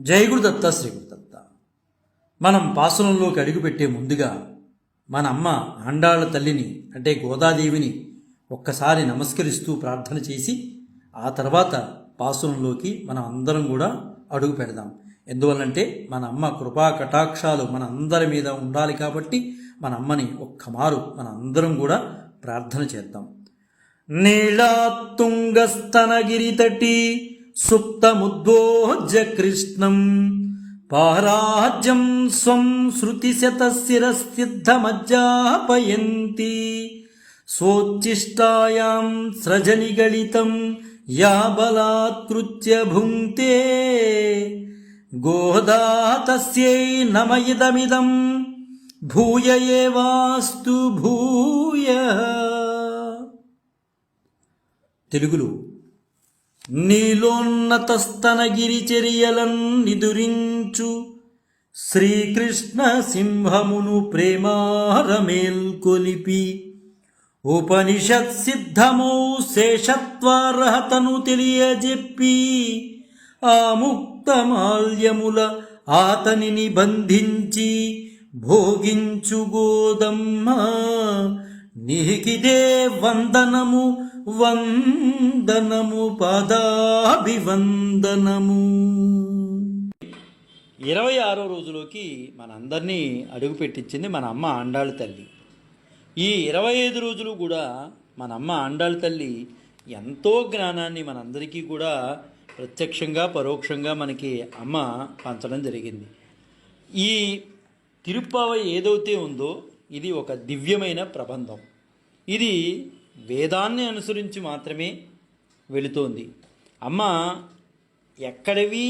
జై గురుదత్త శ్రీ గురుదత్త. మనం పాసురంలోకి అడుగుపెట్టే ముందుగా మన అమ్మ ఆండాళ్ళ తల్లిని అంటే గోదాదేవిని ఒక్కసారి నమస్కరిస్తూ ప్రార్థన చేసి ఆ తర్వాత పాసురంలోకి మనం అందరం కూడా అడుగు పెడదాం. ఎందువల్లంటే మన అమ్మ కృపా కటాక్షాలు మన అందరి మీద ఉండాలి కాబట్టి మన అమ్మని ఒక్కమారు మన అందరం కూడా ప్రార్థన చేద్దాం. నీళాతుంగస్తనగిరితటి సుప్తముద్వోజ్య కృష్ణం పారాజ్యం స్వం శృతిశతశిరసిద్ధమజ్జాపయంతి స్వోచ్చిష్టాయాం సృజనిగళితం యా బలాత్కృత్య భుంక్తే గోదా తస్యై నమ ఇదమిదం భూయ ఏవాస్తు భూయః. తెలుగులో నీలోన్నతస్తనగిరిచర్యలన్ నిదురించు శ్రీకృష్ణ సింహమును ప్రేమారమేల్కొలిపి ఉపనిషత్ సిద్ధమౌ శేషత్వార్హతను తెలియజెప్పి ఆ ముక్తమాల్యముల ఆతనిని బంధించి భోగించు గోదమ్మ నీకిదే వందనము వందనము పాదాభివందనము. 26వ రోజులోకి మనందరినీ అడుగు పెట్టించింది మన అమ్మ ఆండాళ్ళ తల్లి. ఈ 25 రోజులు కూడా మన అమ్మ ఆండాళ్ళ తల్లి ఎంతో జ్ఞానాన్ని మనందరికీ కూడా ప్రత్యక్షంగా పరోక్షంగా మనకి అమ్మ పంచడం జరిగింది. ఈ తిరుప్పావై ఏదైతే ఉందో ఇది ఒక దివ్యమైన ప్రబంధం. ఇది వేదాన్ని అనుసరించి మాత్రమే వెళుతోంది. అమ్మ ఎక్కడివి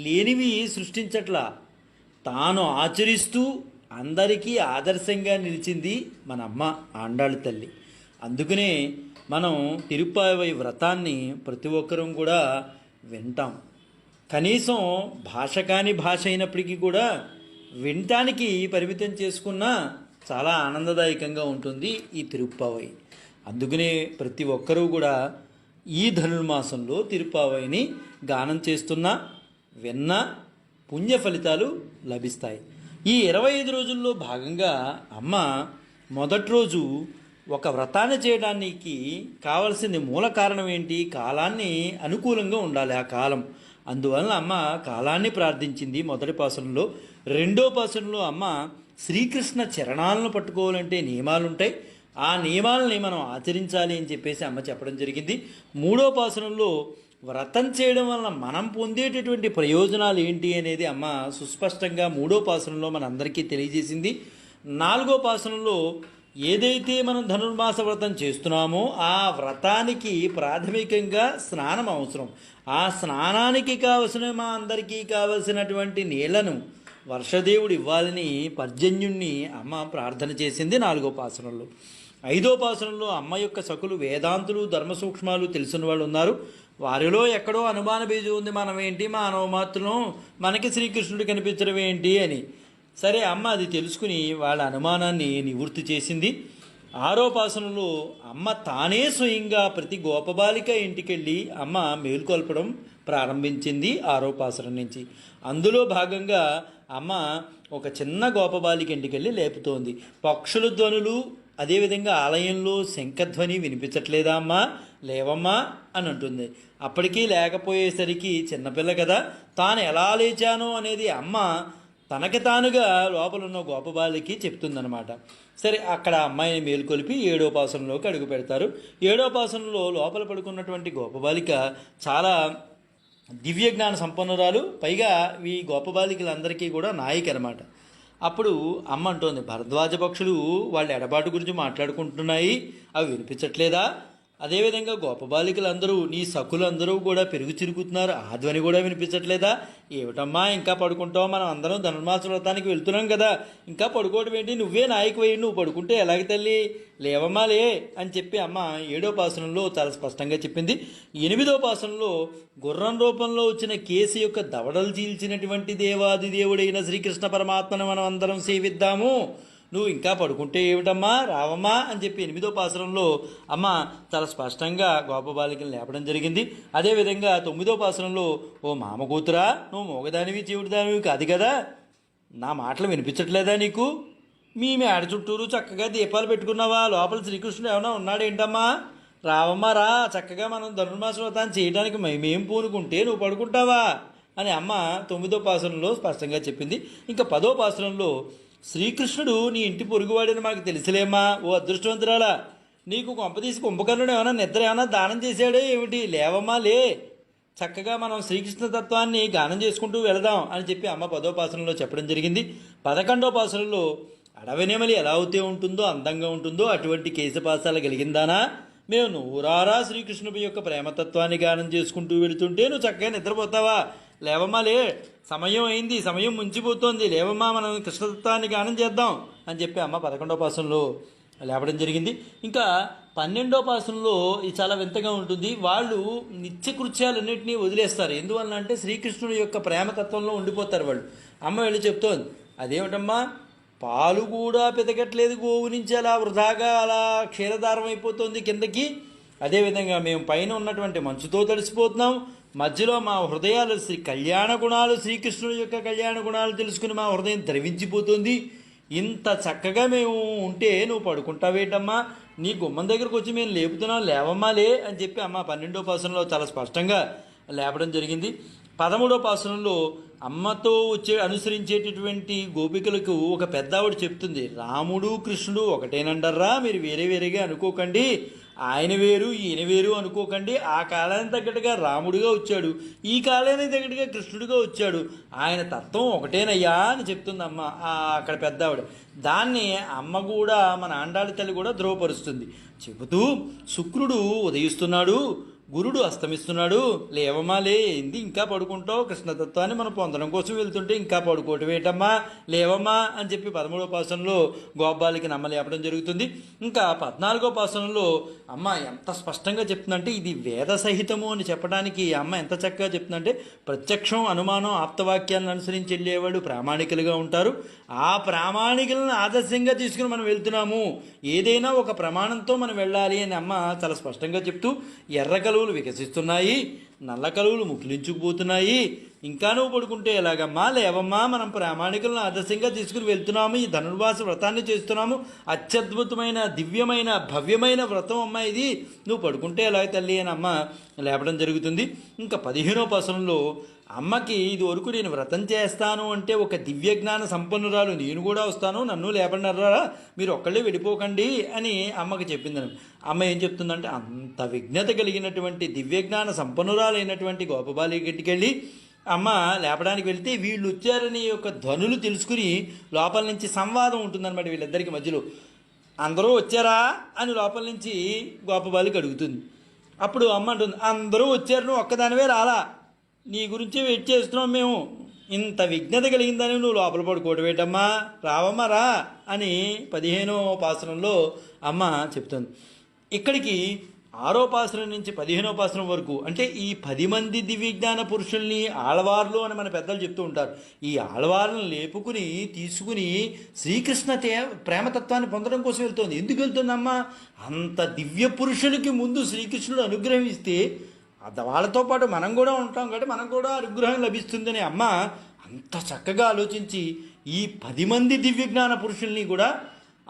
లేనివి సృష్టించట్లా, తాను ఆచరిస్తూ అందరికీ ఆదర్శంగా నిలిచింది మన అమ్మ ఆండాళ్ళ తల్లి. అందుకనే మనం తిరుప్పావై వ్రతాన్ని ప్రతి ఒక్కరూ కూడా వింటాం. కనీసం భాష కాని భాష అయినప్పటికీ కూడా వినటానికి పరిమితం చేసుకున్నా చాలా ఆనందదాయకంగా ఉంటుంది ఈ తిరుప్పావై. అందుకనే ప్రతి ఒక్కరూ కూడా ఈ ధనుర్మాసంలో తిరుప్పావైని గానం చేస్తున్నా విన్నా పుణ్య ఫలితాలు లభిస్తాయి. ఈ 25 రోజుల్లో భాగంగా అమ్మ మొదటి రోజు ఒక వ్రతాన్ని చేయడానికి కావలసింది మూల కారణం ఏంటి? కాలాన్ని అనుకూలంగా ఉండాలి ఆ కాలం. అందువలన అమ్మ కాలాన్ని ప్రార్థించింది మొదటి పాసనంలో. రెండో పాసనంలో అమ్మ శ్రీకృష్ణ చరణాలను పట్టుకోవాలంటే నియమాలుంటాయి, ఆ నియమాలని మనం ఆచరించాలి అని చెప్పేసి అమ్మ చెప్పడం జరిగింది. మూడో పాసనంలో వ్రతం చేయడం వలన మనం పొందేటటువంటి ప్రయోజనాలు ఏంటి అనేది అమ్మ సుస్పష్టంగా మూడో పాసనంలో మనందరికీ తెలియజేసింది. నాలుగో పాసనంలో ఏదైతే మనం ధనుర్మాస వ్రతం చేస్తున్నామో ఆ వ్రతానికి ప్రాథమికంగా స్నానం అవసరం. ఆ స్నానానికి కావలసిన మా అందరికీ కావలసినటువంటి నీళ్లను వర్షదేవుడు ఇవ్వాలని పర్జన్యుణ్ణి అమ్మ ప్రార్థన చేసింది నాలుగో పాసనంలో. ఐదో పాసనంలో అమ్మ యొక్క సకులు వేదాంతులు ధర్మ సూక్ష్మాలు తెలిసిన వాళ్ళు ఉన్నారు. వారిలో ఎక్కడో అనుమాన బీజం ఉంది, మనం ఏంటి మానవ మాత్రం మనకి శ్రీకృష్ణుడు కనిపించడం ఏంటి అని. సరే అమ్మ అది తెలుసుకుని వాళ్ళ అనుమానాన్ని నివృత్తి చేసింది. ఆరో పాసనంలో అమ్మ తానే స్వయంగా ప్రతి గోపబాలిక ఇంటికెళ్ళి అమ్మ మేల్కొల్పడం ప్రారంభించింది ఆరో పాసనం నుంచి. అందులో భాగంగా అమ్మ ఒక చిన్న గోపబాలిక ఇంటికెళ్ళి లేపుతోంది. పక్షుల ధ్వనులు అదేవిధంగా ఆలయంలో శంఖధ్వని వినిపించట్లేదా అమ్మా, లేవమ్మా అని అంటుంది. అప్పటికీ లేకపోయేసరికి చిన్నపిల్ల కదా, తాను ఎలా లేచానో అనేది అమ్మ తనకి తానుగా లోపలున్న గోపబాలికి చెప్తుందనమాట. సరే అక్కడ అమ్మాయిని మేలుకొలిపి 7వ పాసనంలోకి అడుగు పెడతారు. 7వ పాసనంలో లోపల పడుకున్నటువంటి గోపబాలిక చాలా దివ్య జ్ఞాన సంపన్నురాలు, పైగా ఈ గోపబాలికలందరికీ కూడా నాయిక అనమాట. అప్పుడు అమ్మ అంటోంది, భరద్వాజ పక్షులు వాళ్ళ ఎడబాటు గురించి మాట్లాడుకుంటున్నాయి, అవి వినిపించట్లేదా? అదేవిధంగా గోపబాలికలందరూ నీ సకులందరూ కూడా పెరుగు చిరుకుతున్నారు, ఆ ధ్వని కూడా వినిపించట్లేదా? ఏమిటమ్మా ఇంకా పడుకుంటావు, మనం అందరం ధనుర్మాస వ్రతానికి వెళ్తున్నాం కదా, ఇంకా పడుకోవడం ఏంటి, నువ్వే నాయకు వేయి, నువ్వు పడుకుంటే ఎలాగ తల్లి, లేవమ్మా లే అని చెప్పి అమ్మ 7వ పాసనంలో చాలా స్పష్టంగా చెప్పింది. 8వ పాసనంలో గుర్రం రూపంలో వచ్చిన కేసు యొక్క దవడలు చీల్చినటువంటి దేవాది దేవుడైన శ్రీకృష్ణ పరమాత్మను మనం అందరం సేవిద్దాము, నువ్వు ఇంకా పడుకుంటే ఏమిటమ్మా, రావమ్మా అని చెప్పి 8వ పాసురంలో అమ్మ చాలా స్పష్టంగా గోపబాలికను లేపడం జరిగింది. అదేవిధంగా 9వ పాసురంలో, ఓ మామ కూతురా, నువ్వు మోగదానివి చెవిటిదానివి కాదు కదా, నా మాటలు వినిపించట్లేదా నీకు? మీ మేడ చుట్టూరు చక్కగా దీపాలు పెట్టుకున్నావా, లోపల శ్రీకృష్ణుడు ఏమైనా ఉన్నాడేంటమ్మా, రావమ్మా రా, చక్కగా మనం ధనుర్మాస వ్రతాన్ని చేయడానికి మేమేం పూనుకుంటే నువ్వు పడుకుంటావా అని అమ్మ 9వ పాసురంలో స్పష్టంగా చెప్పింది. ఇంకా 10వ పాసురంలో, శ్రీకృష్ణుడు నీ ఇంటి పొరుగువాడని మాకు తెలిసిలేమ్మా, ఓ అదృష్టవంతురాలా, నీకు కొంపదీసి కుంభకర్ణుడు ఏమైనా నిద్ర ఏమైనా దానం చేశాడే ఏమిటి, లేవమ్మా లే, చక్కగా మనం శ్రీకృష్ణ తత్వాన్ని గానం చేసుకుంటూ వెళదాం అని చెప్పి అమ్మ 10వ పాసురంలో చెప్పడం జరిగింది. 11వ పాసురంలో, అడవినేమలి ఎలా అవుతే ఉంటుందో, అందంగా ఉంటుందో అటువంటి కేశపాసాలు కలిగిందానా, మేము నూరారా శ్రీకృష్ణుడి యొక్క ప్రేమతత్వాన్ని గానం చేసుకుంటూ వెళుతుంటే నువ్వు చక్కగా నిద్రపోతావా, లేవమ్మా లే, సమయం అయింది, సమయం ముంచిపోతోంది, లేవమ్మా మనం కృష్ణతత్వాన్ని గానం చేద్దాం అని చెప్పి అమ్మ 11వ పాసురంలో లేపడం జరిగింది. ఇంకా 12వ పాసురంలో ఇది చాలా వింతగా ఉంటుంది. వాళ్ళు నిత్యకృత్యాలన్నింటినీ వదిలేస్తారు. ఎందువల్ల అంటే శ్రీకృష్ణుడి యొక్క ప్రేమతత్వంలో ఉండిపోతారు వాళ్ళు. అమ్మ వెళ్ళి చెప్తోంది, అదేమిటమ్మా, పాలు కూడా పితకట్లేదు గోవు నుంచి, అలా వృధాగా అలా క్షీరధారం అయిపోతుంది కిందకి. అదేవిధంగా మేము పైన ఉన్నటువంటి మంచుతో తడిసిపోతున్నాం, మధ్యలో మా హృదయాలు కళ్యాణ గుణాలు, శ్రీకృష్ణుడి యొక్క కళ్యాణ గుణాలు తెలుసుకుని మా హృదయం ద్రవించిపోతుంది. ఇంత చక్కగా మేము ఉంటే నువ్వు పడుకుంటావేటమ్మా, నీ గుమ్మం దగ్గరకు వచ్చి మేము లేపుతున్నాం, లేవమ్మా లే అని చెప్పి అమ్మ 12వ పాసురంలో చాలా స్పష్టంగా లేపడం జరిగింది. 13వ పాసురంలో అమ్మతో అనుసరించేటటువంటి గోపికలకు ఒక పెద్దావిడ చెప్తుంది, రాముడు కృష్ణుడు ఒకటేనండర్రా, మీరు వేరే వేరేగా అనుకోకండి, ఆయన వేరు ఈయన వేరు అనుకోకండి, ఆ కాలానికి తగ్గట్టుగా రాముడిగా వచ్చాడు, ఈ కాలానికి తగ్గట్టుగా కృష్ణుడిగా వచ్చాడు, ఆయన తత్వం ఒకటేనయ్యా అని చెప్తుంది అమ్మ అక్కడ పెద్దావిడ. దాన్ని అమ్మ కూడా మన ఆండాళ్ళ తల్లి కూడా ధ్రువపరుస్తుంది. చెబుతూ, శుక్రుడు ఉదయిస్తున్నాడు, గురుడు అస్తమిస్తున్నాడు, లేవమ్మా లే, ఏంది ఇంకా పడుకుంటావు, కృష్ణతత్వాన్ని మనం పొందడం కోసం వెళ్తుంటే ఇంకా పడుకోవటం ఏంటమ్మా, లేవమ్మా అని చెప్పి 13వ పాసనంలో గోపాలకి నమ్మలేపడం జరుగుతుంది. ఇంకా 14వ పాసనంలో అమ్మ ఎంత స్పష్టంగా చెప్తుందంటే, ఇది వేద సహితము అని చెప్పడానికి అమ్మ ఎంత చక్కగా చెప్తుందంటే, ప్రత్యక్షం అనుమానం ఆప్తవాక్యాలను అనుసరించి వెళ్ళేవాళ్ళు ప్రామాణికులుగా ఉంటారు, ఆ ప్రామాణికులను ఆదర్శంగా తీసుకుని మనం వెళ్తున్నాము, ఏదైనా ఒక ప్రమాణంతో మనం వెళ్ళాలి అని అమ్మ చాలా స్పష్టంగా చెప్తూ, ఎర్ర కలువులు వికసిస్తున్నాయి, నల్ల కలువులు ముకిలించుకుపోతున్నాయి, ఇంకా నువ్వు పడుకుంటే ఎలాగమ్మా, లేవమ్మా, మనం ప్రామాణికులను ఆదర్శంగా తీసుకుని వెళ్తున్నాము, ఈ ధనుర్మాస వ్రతాన్ని చేస్తున్నాము, అత్యద్భుతమైన దివ్యమైన భవ్యమైన వ్రతం అమ్మ ఇది, నువ్వు పడుకుంటే ఎలాగ తల్లి అని అమ్మ లేపడం జరుగుతుంది. ఇంకా 15వ పాసనంలో అమ్మకి ఇది వరకు నేను వ్రతం చేస్తాను అంటే ఒక దివ్యజ్ఞాన సంపన్నురాలు, నేను కూడా వస్తాను, నన్ను లేపండారా, మీరు ఒక్కళ్ళే వెళ్ళిపోకండి అని అమ్మకి చెప్పిందని. అమ్మ ఏం చెప్తుందంటే, అంత విజ్ఞత కలిగినటువంటి దివ్యజ్ఞాన సంపన్నురాలైనటువంటి గోపబాలి గట్టికెళ్ళి అమ్మ లేపడానికి వెళ్తే వీళ్ళు వచ్చారని యొక్క ధ్వనులు తెలుసుకుని లోపల నుంచి సంవాదం ఉంటుందన్నమాట వీళ్ళిద్దరికి మధ్యలో. అందరూ వచ్చారా అని లోపల నుంచి గోపబాలికి అడుగుతుంది. అప్పుడు అమ్మ అంటుంది, అందరూ వచ్చారు, నువ్వు ఒక్కదానివే రాలా, నీ గురించి వెయిట్ చేస్తున్నాం మేము, ఇంత విజ్ఞత కలిగిందని నువ్వు లోపల పడుకోవడం ఏంటమ్మా, రావమ్మా రా అని 15వ పాసనంలో అమ్మ చెప్తుంది. ఇక్కడికి 6వ పాసనం నుంచి 15వ పాసనం వరకు అంటే ఈ 10 మంది దివ్యజ్ఞాన పురుషుల్ని ఆళ్వార్లు అని మన పెద్దలు చెప్తూ ఉంటారు. ఈ ఆళ్వార్లను లేపుకుని తీసుకుని శ్రీకృష్ణ ప్రేమతత్వాన్ని పొందడం కోసం వెళ్తుంది. ఎందుకు వెళ్తుందమ్మా, అంత దివ్య పురుషులకి ముందు శ్రీకృష్ణుడు అనుగ్రహం ఇస్తే వాళ్ళతో పాటు మనం కూడా ఉంటాం కాబట్టి మనకు కూడా అనుగ్రహం లభిస్తుందని అమ్మ అంత చక్కగా ఆలోచించి ఈ 10 మంది దివ్యజ్ఞాన పురుషుల్ని కూడా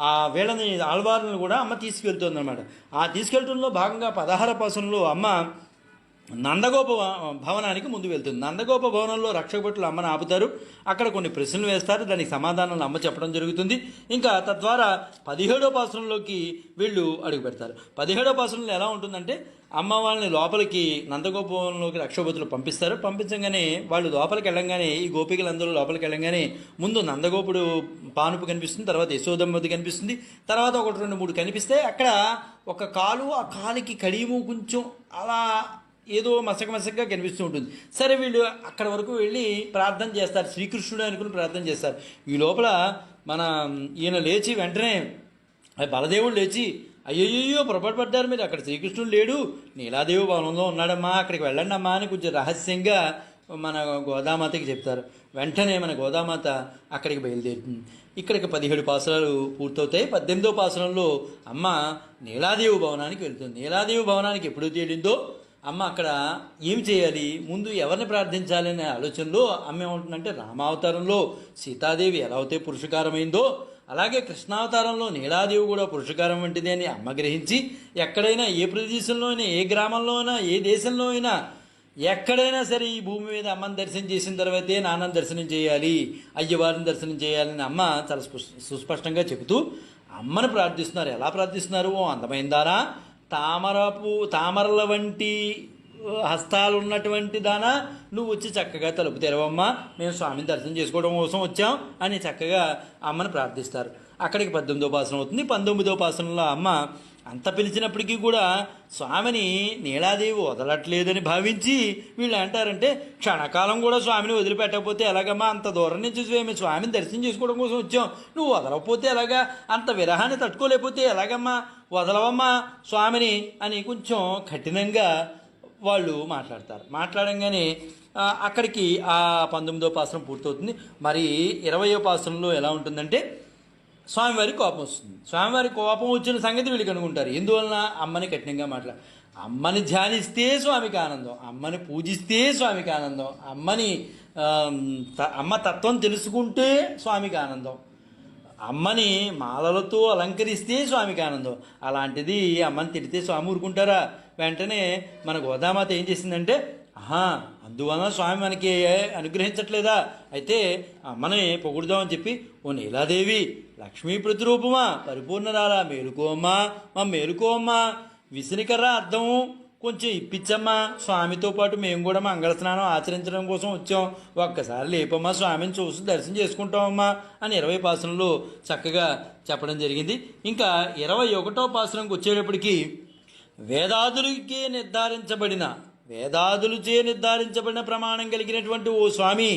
ఆ వీళ్ళని ఆళ్వార్లను కూడా అమ్మ తీసుకెళ్తుంది అనమాట. ఆ తీసుకెళ్తుంలో భాగంగా 16వ పాసనంలో అమ్మ నందగోప భవనానికి ముందు వెళ్తుంది. నందగోప భవనంలో రక్షకభటులు అమ్మను ఆపుతారు, అక్కడ కొన్ని ప్రశ్నలు వేస్తారు, దానికి సమాధానాలు అమ్మ చెప్పడం జరుగుతుంది. ఇంకా తద్వారా 17వ పాసనంలోకి వీళ్ళు అడుగు పెడతారు. 17వ పాసనంలో ఎలా ఉంటుందంటే, అమ్మ వాళ్ళని లోపలికి నందగోప భవనంలోకి రక్షకభటులు పంపిస్తారు. పంపించగానే వాళ్ళు లోపలికి వెళ్ళంగానే ఈ గోపికలందరూ లోపలికి వెళ్ళంగానే ముందు నందగోపుడు పానుపు కనిపిస్తుంది, తర్వాత యశోదమ్మది కనిపిస్తుంది, తర్వాత 1, 2, 3 కనిపిస్తే అక్కడ ఒక కాలు, ఆ కాలుకి కడియము కొంచెం అలా ఏదో మసకగా కనిపిస్తూ ఉంటుంది. సరే వీళ్ళు అక్కడ వరకు వెళ్ళి ప్రార్థన చేస్తారు, శ్రీకృష్ణుడు అనుకుని ప్రార్థన చేస్తారు. ఈ లోపల మన ఈయన లేచి వెంటనే బలదేవుడు లేచి, అయ్యయ్యో పొరపాటు పడ్డారు మీరు, అక్కడ శ్రీకృష్ణుడు లేడు, నీలాదేవి భవనంలో ఉన్నాడమ్మా, అక్కడికి వెళ్ళండి అమ్మా అని కొంచెం రహస్యంగా మన గోదామాతకి చెప్తారు. వెంటనే మన గోదామాత అక్కడికి బయలుదేరుతుంది. ఇక్కడికి 17 పాసురాలు పూర్తవుతాయి. 18వ పాసురంలో అమ్మ నీలాదేవి భవనానికి వెళ్తుంది. నీలాదేవి భవనానికి ఎప్పుడు తేలిందో అమ్మ అక్కడ ఏం చేయాలి, ముందు ఎవరిని ప్రార్థించాలి అనే ఆలోచనలో అమ్మ ఏమంటుందంటే, రామావతారంలో సీతాదేవి ఎలా అయితే పురుషకారమైందో అలాగే కృష్ణావతారంలో నీలాదేవి కూడా పురుషకారం వంటిది అని అమ్మ గ్రహించి, ఎక్కడైనా ఏ ప్రదేశంలో అయినా, ఏ గ్రామంలో అయినా, ఏ దేశంలో అయినా, ఎక్కడైనా సరే ఈ భూమి మీద అమ్మని దర్శనం చేసిన తర్వాతే నాన్నని దర్శనం చేయాలి, అయ్యవారిని దర్శనం చేయాలని అమ్మ చాలా సుస్పష్టంగా చెబుతూ అమ్మను ప్రార్థిస్తున్నారు. ఎలా ప్రార్థిస్తున్నారు? ఓ అందమైన దానా, తామరల వంటి హస్తాలు ఉన్నటువంటి దానా, నువ్వు వచ్చి చక్కగా తలుపు తెరవమ్మా, మేము స్వామిని దర్శనం చేసుకోవడం కోసం వచ్చాం అని చక్కగా అమ్మని ప్రార్థిస్తారు. అక్కడికి 18వ పాసనం అవుతుంది. 19వ పాసనంలో అమ్మ అంత పిలిచినప్పటికీ కూడా స్వామిని నీలాదేవి వదలట్లేదని భావించి వీళ్ళు అంటారంటే, క్షణకాలం కూడా స్వామిని వదిలిపెట్టకపోతే ఎలాగమ్మా, అంత దూరం నుంచి మేము స్వామిని దర్శనం చేసుకోవడం కోసం వచ్చాం, నువ్వు వదలకపోతే ఎలాగా, అంత విరహాన్ని తట్టుకోలేకపోతే ఎలాగమ్మా, వదలవమ్మా స్వామిని అని కొంచెం కఠినంగా వాళ్ళు మాట్లాడతారు. మాట్లాడంగానే అక్కడికి ఆ 19వ పాసనం పూర్తవుతుంది. మరి 20వ పాసనంలో ఎలా ఉంటుందంటే, స్వామివారి కోపం వస్తుంది. స్వామివారి కోపం వచ్చిన సంగతి వీళ్ళు కనుక్కుంటారు. ఎందువలన? అమ్మని కఠినంగా అమ్మని ధ్యానిస్తే స్వామికి ఆనందం, అమ్మని పూజిస్తే స్వామికి ఆనందం, అమ్మ తత్వం తెలుసుకుంటే స్వామికి ఆనందం, అమ్మని మాలలతో అలంకరిస్తే స్వామికి ఆనందం. అలాంటిది అమ్మని తిడితే స్వామి ఊరుకుంటారా? వెంటనే మన గోదామాత ఏం చేసిందంటే, అందువలన స్వామి మనకి అనుగ్రహించట్లేదా, అయితే అమ్మని పొగుడుదామని చెప్పి, ఓ నీలాదేవి లక్ష్మీ ప్రతిరూపమా, పరిపూర్ణరాలా, మేలుకోమ్మా, మేలుకోమ్మా, విసినికర్ర అర్థము కొంచెం ఇప్పించమ్మా, స్వామితో పాటు మేము కూడా మంగళ స్నానం ఆచరించడం కోసం వచ్చాం, ఒక్కసారి లేపమ్మా, స్వామిని చూసి దర్శనం చేసుకుంటామమ్మా అని 20 పాసనంలో చక్కగా చెప్పడం జరిగింది. ఇంకా 21వ పాసనంకి వచ్చేటప్పటికి, వేదాదులచే నిర్ధారించబడిన ప్రమాణం కలిగినటువంటి ఓ స్వామి,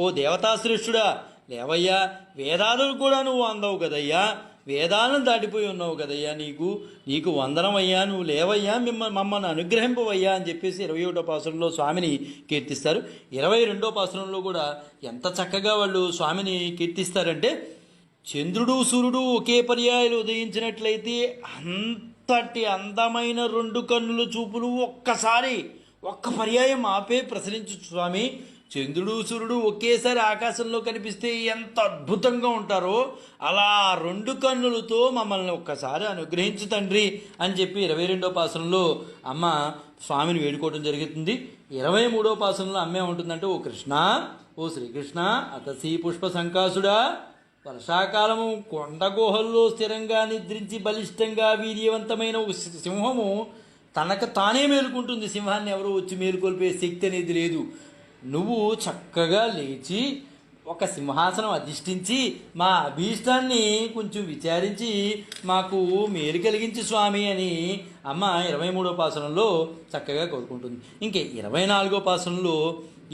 ఓ దేవతాశ్రేష్ఠుడా లేవయ్యా, వేదాదులు కూడా నువ్వు అందవు కదయ్యా, వేదాలను దాటిపోయి ఉన్నావు కదయ్యా, నీకు వందనమయ్యా, నువ్వు లేవయ్యా, మమ్మల్ని అనుగ్రహింపవయ్యా అని చెప్పేసి 21వ పాసనంలో స్వామిని కీర్తిస్తారు. 22వ పాసనంలో కూడా ఎంత చక్కగా వాళ్ళు స్వామిని కీర్తిస్తారంటే, చంద్రుడు సూర్యుడు ఒకే పర్యాయాలు ఉదయించినట్లయితే అంతటి అందమైన 2 కన్నుల చూపులు ఒక్క పర్యాయం ఆపే ప్రసరించు స్వామి, చంద్రుడు సూర్యుడు ఒకేసారి ఆకాశంలో కనిపిస్తే ఎంత అద్భుతంగా ఉంటారో అలా 2 కన్నులతో మమ్మల్ని ఒక్కసారి అనుగ్రహించు తండ్రి అని చెప్పి 22వ పాసనంలో అమ్మ స్వామిని వేడుకోవడం జరుగుతుంది. 23వ పాసనంలో అమ్మే ఉంటుందంటే, ఓ కృష్ణ, ఓ శ్రీకృష్ణ, అతసీ పుష్ప సంకాసుడా, వర్షాకాలము కొండ గుహల్లో స్థిరంగా నిద్రించి బలిష్టంగా వీర్యవంతమైన ఒక సింహము తనకు తానే మేలుకుంటుంది. సింహాన్ని ఎవరో వచ్చి మేలుకొల్పే శక్తి అనేది లేదు. నువ్వు చక్కగా లేచి ఒక సింహాసనం అధిష్ఠించి మా అభీష్టాన్ని కొంచెం విచారించి మాకు మేలు కలిగించి స్వామి అని అమ్మ 23వ పాసనంలో చక్కగా కోరుకుంటుంది. ఇంకే 24వ పాసనంలో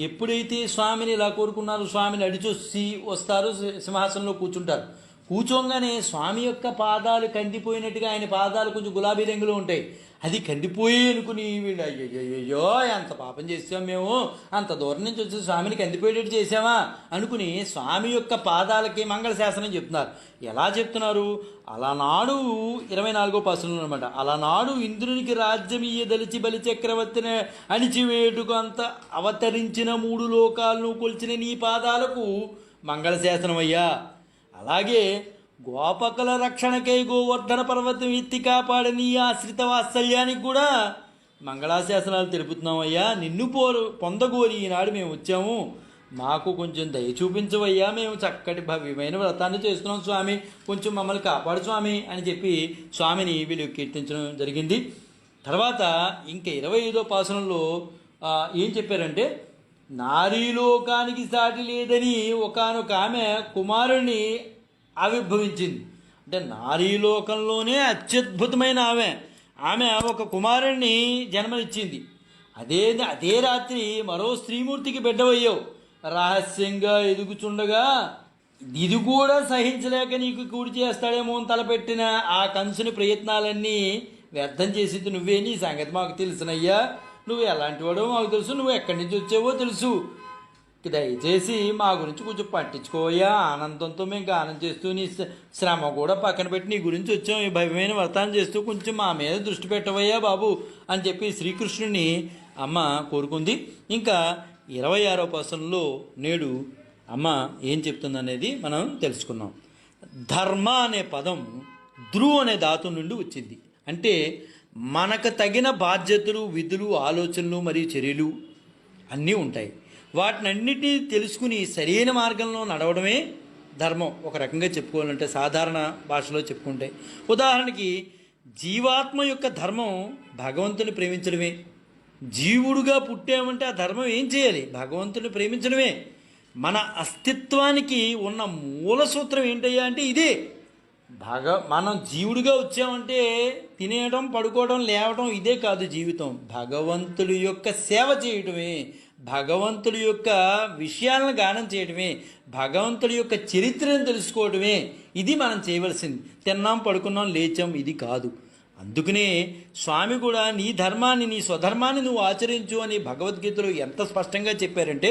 ఎప్పుడైతే స్వామిని ఇలా కోరుకున్నారో, స్వామిని అడిచొచ్చి వస్తారు, సింహాసనంలో కూర్చుంటారు. కూర్చోగానే స్వామి యొక్క పాదాలు కందిపోయినట్టుగా, ఆయన పాదాలు కొంచెం గులాబీ రంగులో ఉంటాయి, అది కందిపోయి అనుకుని వీళ్ళు అయ్యో ఎంత పాపం చేసాం మేము, అంత దూరం నుంచి వచ్చి స్వామిని కందిపోయేటట్టు చేసామా అనుకుని స్వామి యొక్క పాదాలకి మంగళశాసనం చెప్తున్నారు. ఎలా చెప్తున్నారు? అలనాడు 24వ పాసనంలో అనమాట, అలనాడు ఇంద్రునికి రాజ్యం ఇయ్యదలిచి బలి చక్రవర్తిని అణిచివేటుకు అంత అవతరించిన 3 లోకాలను కొలిచిన నీ పాదాలకు మంగళశాసనం అయ్యా. అలాగే గోపకుల రక్షణకై గోవర్ధన పర్వతం ఎత్తి కాపాడని ఆశ్రిత వాత్సల్యానికి కూడా మంగళాశాసనాలు తెలుపుతున్నామయ్యా. నిన్ను పొందగోరి ఈనాడు మేము వచ్చాము, మాకు కొంచెం దయ చూపించవయ్యా, మేము చక్కటి భవ్యమైన వ్రతాన్ని చేస్తున్నాం స్వామి, కొంచెం మమ్మల్ని కాపాడు స్వామి అని చెప్పి స్వామిని వీళ్ళు కీర్తించడం జరిగింది. తర్వాత ఇంకా 25వ పాసనంలో ఏం చెప్పారంటే, నారీలోకానికి సాటి లేదని ఒకానొక ఆమె కుమారుణ్ణి ఆవిర్భవించింది. అంటే నారీలోకంలోనే అత్యద్భుతమైన ఆమె ఒక కుమారుణ్ణి జన్మనిచ్చింది. అదే రాత్రి మరో స్త్రీమూర్తికి బిడ్డవయ్యావు. రహస్యంగా ఎదుగుచుండగా ఇది కూడా సహించలేక నీకు కూడి చేస్తాడేమో అని తలపెట్టిన ఆ కంసుని ప్రయత్నాలన్నీ వ్యర్థం చేసింది నువ్వే. నీ సంగతి మాకు తెలుసునయ్యా, నువ్వు ఎలాంటి వాడో మాకు తెలుసు, నువ్వు ఎక్కడి నుంచి వచ్చావో తెలుసు, దయచేసి మా గురించి కొంచెం పట్టించుకోయా, ఆనందంతో మేము గానం చేస్తూ నీ శ్రమ కూడా పక్కన పెట్టి నీ గురించి వచ్చాం, ఈ భవ్యమైన వర్తానం చేస్తూ కొంచెం మా మీద దృష్టి పెట్టవయ్యా బాబు అని చెప్పి శ్రీకృష్ణుని అమ్మ కోరుకుంది. ఇంకా 26వ పసంలో నేడు అమ్మ ఏం చెప్తుందనేది మనం తెలుసుకున్నాం. ధర్మ అనే పదం ధ్రు అనే ధాతు నుండి వచ్చింది. అంటే మనకు తగిన బాధ్యతలు, విధులు, ఆలోచనలు మరియు చర్యలు అన్నీ ఉంటాయి. వాటినన్నిటినీ తెలుసుకుని సరైన మార్గంలో నడవడమే ధర్మం. ఒక రకంగా చెప్పుకోవాలంటే సాధారణ భాషలో చెప్పుకుంటే, ఉదాహరణకి జీవాత్మ యొక్క ధర్మం భగవంతుని ప్రేమించడమే. జీవుడుగా పుట్టామంటే ఆ ధర్మం ఏం చేయాలి? భగవంతుని ప్రేమించడమే. మన అస్తిత్వానికి ఉన్న మూల సూత్రం ఏంటయ్యా అంటే ఇదే. మనం జీవుడిగా వచ్చామంటే తినేయడం, పడుకోవడం, లేవడం ఇదే కాదు జీవితం. భగవంతుడి యొక్క సేవ చేయటమే, భగవంతుడి యొక్క విషయాలను గానం చేయడమే, భగవంతుడి యొక్క చరిత్రను తెలుసుకోవడమే ఇది మనం చేయవలసింది. తిన్నాం, పడుకున్నాం, లేచాం ఇది కాదు. అందుకనే స్వామి కూడా నీ ధర్మాన్ని, నీ స్వధర్మాన్ని నువ్వు ఆచరించు అని భగవద్గీతలో ఎంత స్పష్టంగా చెప్పారంటే,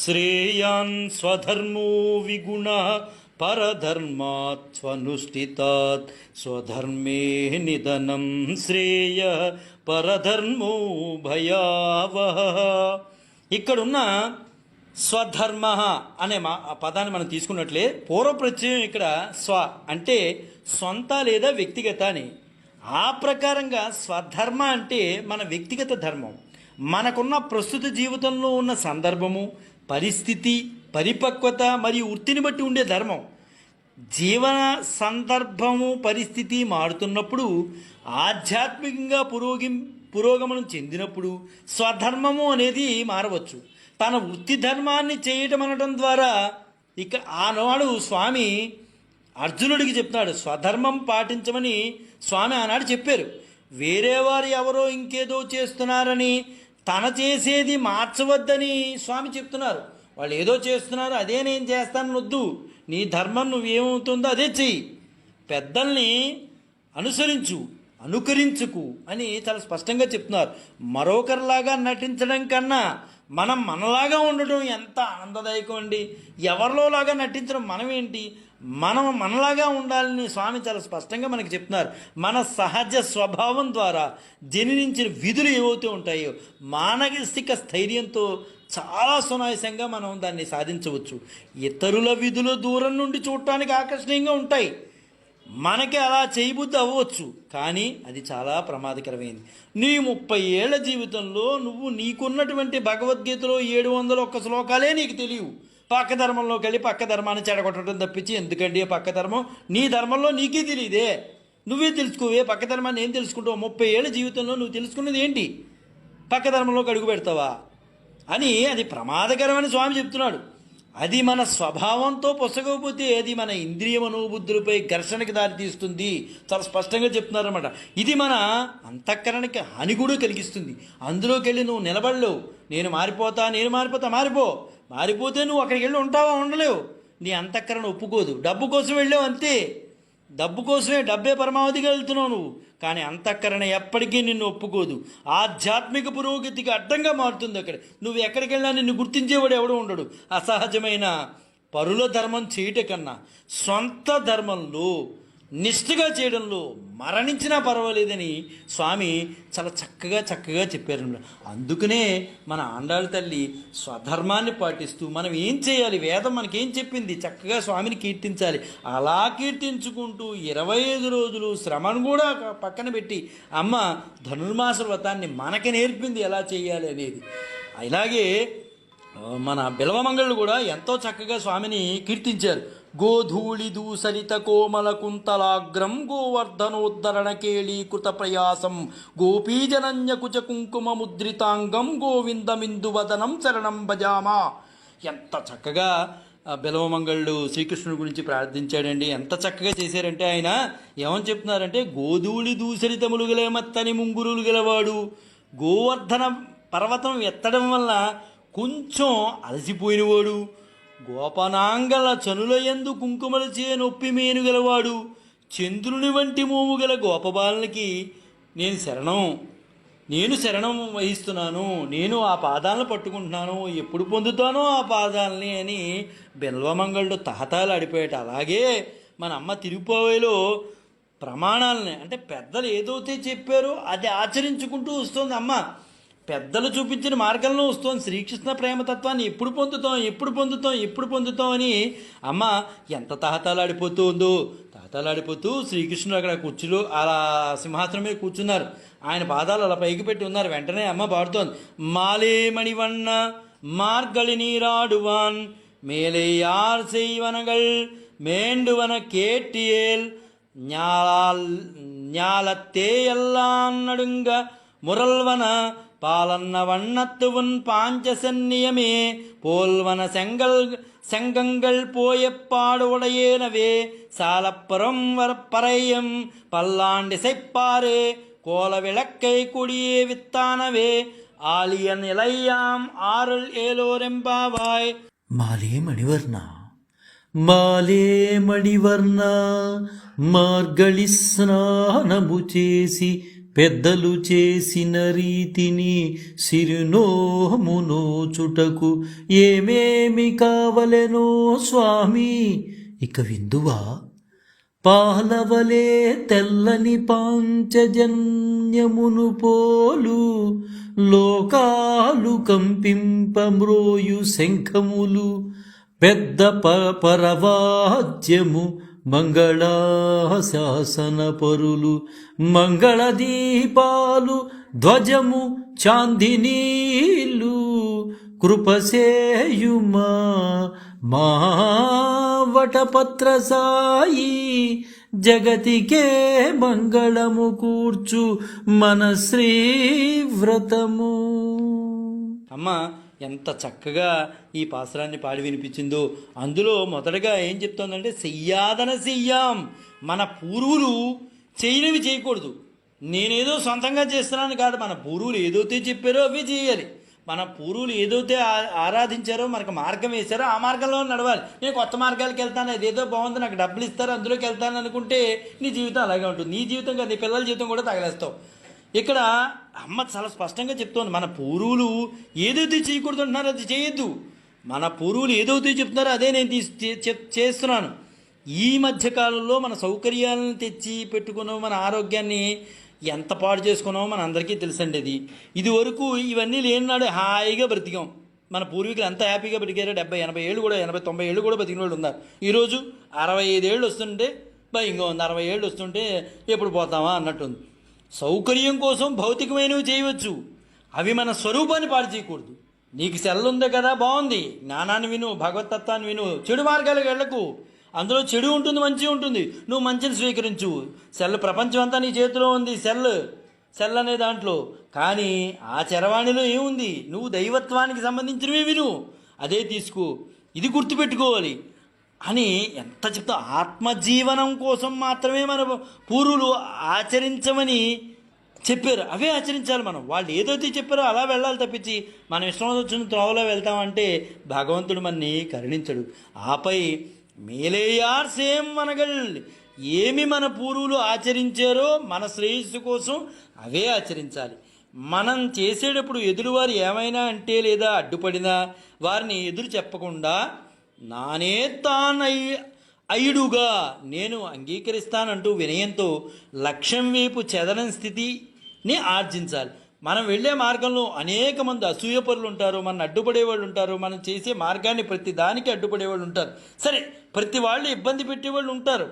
శ్రేయాన్ స్వధర్మో విగుణ పరధర్మాత్ స్వనుష్ఠితాత్ స్వధర్మే నిధనం శ్రేయ పరధర్మో భయావహ. ఇక్కడున్న స్వధర్మ అనే పదాన్ని మనం తీసుకున్నట్లే పూర్వప్రత్యయం ఇక్కడ స్వ అంటే సొంత లేదా వ్యక్తిగత అని. ఆ ప్రకారంగా స్వధర్మ అంటే మన వ్యక్తిగత ధర్మం, మనకున్న ప్రస్తుత జీవితంలో ఉన్న సందర్భము, పరిస్థితి, పరిపక్వత మరియు వృత్తిని బట్టి ఉండే ధర్మం. జీవన సందర్భము, పరిస్థితి మారుతున్నప్పుడు, ఆధ్యాత్మికంగా పురోగమనం చెందినప్పుడు స్వధర్మము అనేది మారవచ్చు. తన వృత్తి ధర్మాన్ని చేయటం అనడం ద్వారా ఇక ఆనాడు స్వామి అర్జునుడికి చెప్తున్నాడు, స్వధర్మం పాటించమని స్వామి ఆనాడు చెప్పారు. వేరే వారు ఎవరో ఇంకేదో చేస్తున్నారని తన చేసేది మార్చవద్దని స్వామి చెప్తున్నారు. వాళ్ళు ఏదో చేస్తున్నారు, అదే నేను చేస్తాను వద్దు, నీ ధర్మం నువ్వేమవుతుందో అదే చెయ్యి, పెద్దల్ని అనుసరించు, అనుకరించుకు అని చాలా స్పష్టంగా చెప్తున్నారు. మరొకరిలాగా నటించడం కన్నా మనం మనలాగా ఉండటం ఎంత ఆనందదాయకం అండి. ఎవరిలోలాగా నటించడం మనమేంటి, మనం మనలాగా ఉండాలని స్వామి చాలా స్పష్టంగా మనకి చెప్తున్నారు. మన సహజ స్వభావం ద్వారా జనించిన విధులు ఏవైతే ఉంటాయో మానసిక స్థైర్యంతో చాలా సునాయాసంగా మనం దాన్ని సాధించవచ్చు. ఇతరుల విధులు దూరం నుండి చూడటానికి ఆకర్షణీయంగా ఉంటాయి, మనకి అలా చేయబుద్ధి అవ్వచ్చు, కానీ అది చాలా ప్రమాదకరమైంది. నీ 30 ఏళ్ల జీవితంలో నువ్వు నీకున్నటువంటి భగవద్గీతలో 701 శ్లోకాలే నీకు తెలియవు. పక్క ధర్మంలోకి వెళ్ళి పక్క ధర్మాన్ని చెడగొట్టడం తప్పించి ఎందుకండి పక్క ధర్మం, నీ ధర్మంలో నీకే తెలియదే, నువ్వే తెలుసుకోవే. పక్క ధర్మాన్ని ఏం తెలుసుకుంటావు? 30 ఏళ్ల జీవితంలో నువ్వు తెలుసుకున్నది ఏంటి? పక్క ధర్మంలోకి అడుగు పెడతావా అని. అది ప్రమాదకరమని స్వామి చెప్తున్నాడు. అది మన స్వభావంతో పొసగకపోతే అది మన ఇంద్రియ మనోబుద్ధులపై ఘర్షణకి దారితీస్తుంది. చాలా స్పష్టంగా చెప్తున్నారన్నమాట. ఇది మన అంతఃకరణకి హాని కూడా కలిగిస్తుంది. అందులోకి వెళ్ళి నువ్వు నిలబడలేవు. నేను మారిపోతా మారిపోతే నువ్వు అక్కడికి వెళ్ళి ఉంటావా? ఉండలేవు. నీ అంతఃకరణ ఒప్పుకోదు. డబ్బు కోసం వెళ్ళావు అంతే, డబ్బు కోసమే, డబ్బే పరమావధిగా వెళ్తున్నావు నువ్వు, కానీ అంతఃకరణ ఎప్పటికీ నిన్ను ఒప్పుకోదు. ఆధ్యాత్మిక పురోగతికి అడ్డంగా మారుతుంది. అక్కడ నువ్వు ఎక్కడికి వెళ్ళినా నిన్ను గుర్తించేవాడు ఎవడో ఉండడు. అసహజమైన పరుల ధర్మం చేయట కన్నా సొంత ధర్మంలో నిష్ఠగా చేయడంలో మరణించినా పర్వాలేదని స్వామి చాలా చక్కగా చెప్పారు. అందుకనే మన ఆండాళ్ళ తల్లి స్వధర్మాన్ని పాటిస్తూ మనం ఏం చేయాలి, వేదం మనకేం చెప్పింది, చక్కగా స్వామిని కీర్తించాలి. అలా కీర్తించుకుంటూ 25 రోజులు శ్రమను కూడా పక్కన పెట్టి అమ్మ ధనుర్మాస వ్రతాన్ని మనకి నేర్పింది ఎలా చేయాలి అనేది. అలాగే మన బిల్వమంగళులు కూడా ఎంతో చక్కగా స్వామిని కీర్తించారు. గోధూళి దూసరిత కోమల కుంతలాగ్రం గోవర్ధనోద్ధరణ కేళీకృత ప్రయాసం గోపీజనన్య కుచ కుంకుమ ముద్రితాంగం గోవిందమిందువదనం శరణం భజామా. ఎంత చక్కగా బిల్వమంగళుడు శ్రీకృష్ణుడి గురించి ప్రార్థించాడండి. ఎంత చక్కగా చేశారంటే ఆయన ఏమని చెప్తున్నారంటే, గోధూళి దూసరితములు గలమత్తని ముంగురులు గలవాడు, గోవర్ధన పర్వతం ఎత్తడం వల్ల కొంచెం అలసిపోయినవాడు, గోపనాంగల చనులయందు కుంకుమలచే నొప్పి మేను గలవాడు, చంద్రుని వంటి మోము గల గోపబాలనికి నేను శరణం నేను శరణం వహిస్తున్నాను, నేను ఆ పాదాలను పట్టుకుంటున్నాను, ఎప్పుడు పొందుతానో ఆ పాదాలని అని బిల్వమంగళుడు తహతాలు ఆడిపోయాట. అలాగే మన అమ్మ తిరుపావేలో ప్రమాణాలని అంటే పెద్దలు ఏదైతే చెప్పారో అది ఆచరించుకుంటూ వస్తుంది అమ్మ. పెద్దలు చూపించిన మార్గంలో వస్తుంది. శ్రీకృష్ణ ప్రేమతత్వాన్ని ఎప్పుడు పొందుతాం, ఎప్పుడు పొందుతాం, ఎప్పుడు పొందుతాం అని అమ్మ ఎంత తహతలాడిపోతూ ఉందో. తహతలాడిపోతూ శ్రీకృష్ణుడు అక్కడ కుర్చీలో అలా సింహాసనం మీద కూర్చున్నారు. ఆయన పాదాలు అలా పైకి పెట్టి ఉన్నారు. వెంటనే అమ్మ పాడుతోంది, మాలే మణివన్న మార్గళి నీరాడువాన్ మేలే యార్ செய்வனகள் மேண்டுவன கேட்டியேல் ஞாலத்தே எல்லாம் நடுங்க முரல்வன பாலன்ன வண்ணத்துவன் பாஞ்ச சென்னியமே போல்வன செங்கங்கள் போயப்பாடு உடையேனவே சாலப்புறம் வரப்பறையும் பல்லாண்டு செய்ப்பாரே கோல விளக்கை குடியே வித்தானவே ஆலியன் இலையாம் ஆருள் ஏலோரெம்பாவாய். మాలే మణివర్ణ మాలే మణివర్ణ మార్గళి స్నానము చేసి పెద్దలు చేసిన రీతిని సిరినోమునోచుటకు ఏమేమి కావలెనో స్వామి ఇక విందువా. పాలవలే తెల్లని పాంచజన్యమును పోలు లోకాలు కంపింపమ్రోయు శంఖములు పెద్ద పరవాద్యము మంగళాశాసన పరులు మంగళ దీపాలు ధ్వజము చాందినీలు కృపసేయుమా మా వటపత్ర సాయి జగతికే మంగళము కూర్చు మన శ్రీవ్రతము. అమ్మ ఎంత చక్కగా ఈ పాసరాన్ని పాడి వినిపించిందో. అందులో మొదటగా ఏం చెప్తోందంటే చెయ్యాదన చెయ్యాం. మన పూర్వులు చేయనివి చేయకూడదు. నేనేదో సొంతంగా చేస్తున్నాను కాదు, మన పూర్వులు ఏదైతే చెప్పారో అవే చేయాలి. మన పూర్వులు ఏదైతే ఆరాధించారో మనకు మార్గం వేశారో ఆ మార్గంలో నడవాలి. నేను కొత్త మార్గాలకు వెళ్తాను, అదేదో బాగుంది నాకు డబ్బులు ఇస్తారు అందులోకి వెళ్తాను అనుకుంటే నీ జీవితం అలాగే ఉంటుంది. నీ జీవితం కాదు, నీ పిల్లల జీవితం కూడా తగలేస్తావు. ఇక్కడ అమ్మ చాలా స్పష్టంగా చెప్తోంది, మన పూర్వులు ఏదైతే చేయకూడదు అంటున్నారో అది చేయొద్దు. మన పూర్వులు ఏదైతే చెప్తున్నారో అదే నేను చేస్తున్నాను. ఈ మధ్యకాలంలో మన సౌకర్యాలను తెచ్చి పెట్టుకున్నాం, మన ఆరోగ్యాన్ని ఎంత పాడు చేసుకున్నామో మన అందరికీ తెలుసండి. ఇది వరకు ఇవన్నీ లేనినాడు హాయిగా బ్రతికాం. మన పూర్వీకులు ఎంత హ్యాపీగా బ్రతికారో. 70, 80 ఏళ్ళు కూడా, 80, 90 ఏళ్ళు కూడా బతికిన వాళ్ళు ఉన్నారు. ఈరోజు 65 ఏళ్ళు వస్తుంటే భయంగా ఉంది, 60 ఏళ్ళు వస్తుంటే ఎప్పుడు పోతామా అన్నట్టుంది. సౌకర్యం కోసం భౌతికమైనవి చేయవచ్చు, అవి మన స్వరూపాన్ని పాడు చేయకూడదు. నీకు సెల్ ఉంది కదా, బాగుంది, జ్ఞానాన్ని విను, భగవతత్వాన్ని విను, చెడు మార్గాలకు వెళ్ళకు. అందులో చెడు ఉంటుంది, మంచి ఉంటుంది. నువ్వు మంచిని స్వీకరించు. సెల్ ప్రపంచం అంతా నీ చేతిలో ఉంది. సెల్ అనే దాంట్లో కానీ ఆ చరవాణిలో ఏముంది, నువ్వు దైవత్వానికి సంబంధించినవి విను, అదే తీసుకో. ఇది గుర్తుపెట్టుకోవాలి అని ఎంత చెప్తా. ఆత్మజీవనం కోసం మాత్రమే మన పూర్వులు ఆచరించమని చెప్పారు, అవే ఆచరించాలి మనం. వాళ్ళు ఏదైతే చెప్పారో అలా వెళ్ళాలి తప్పించి మనం ఇష్టం వచ్చిన త్రోవలో వెళ్తామంటే భగవంతుడు మనని కరుణించడు. ఆపై మేలేయార్ సేమ్ మనగల్, ఏమి మన పూర్వులు ఆచరించారో మన శ్రేయస్సు కోసం అవే ఆచరించాలి. మనం చేసేటప్పుడు ఎదురువారు ఏమైనా అంటే లేదా అడ్డుపడినా వారిని ఎదురు చెప్పకుండా నానే అయ్యుడుగా నేను అంగీకరిస్తానంటూ వినయంతో లక్ష్యం వైపు చెదరని స్థితిని ఆర్జించాలి. మనం వెళ్ళే మార్గంలో అనేక మంది అసూయపరులు ఉంటారు, మన అడ్డుపడేవాళ్ళు ఉంటారు, మనం చేసే మార్గాన్ని ప్రతి దానికి అడ్డుపడేవాళ్ళు ఉంటారు. సరే, ప్రతి వాళ్ళు ఇబ్బంది పెట్టేవాళ్ళు ఉంటారు.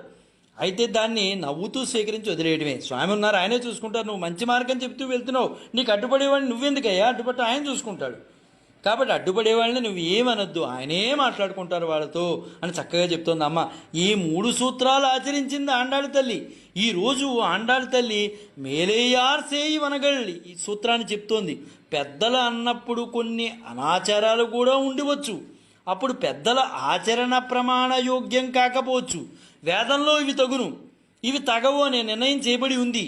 అయితే దాన్ని నవ్వుతూ స్వీకరించి వదిలేయడమే. స్వామి ఉన్నారు, ఆయనే చూసుకుంటారు. నువ్వు మంచి మార్గం చెప్తూ వెళ్తున్నావు, నీకు అడ్డుపడేవాడిని నువ్వెందుకయ్యా, అడ్డుపట్ట ఆయన చూసుకుంటాడు. కాబట్టి అడ్డుపడేవాళ్ళని నువ్వు ఏమనొద్దు, ఆయనే మాట్లాడుకుంటారు వాళ్ళతో అని చక్కగా చెప్తోంది అమ్మ. ఈ 3 సూత్రాలు ఆచరించింది ఆండాళ్ళ తల్లి. ఈరోజు ఆండాళ్ళ తల్లి మేలేయార్ సేయి వనగల్ ఈ సూత్రాన్ని చెప్తోంది. పెద్దలు అన్నప్పుడు కొన్ని అనాచారాలు కూడా ఉండవచ్చు. అప్పుడు పెద్దల ఆచరణ ప్రమాణ యోగ్యం కాకపోవచ్చు. వేదంలో ఇవి తగును, ఇవి తగవు అనే నిర్ణయం చేయబడి ఉంది.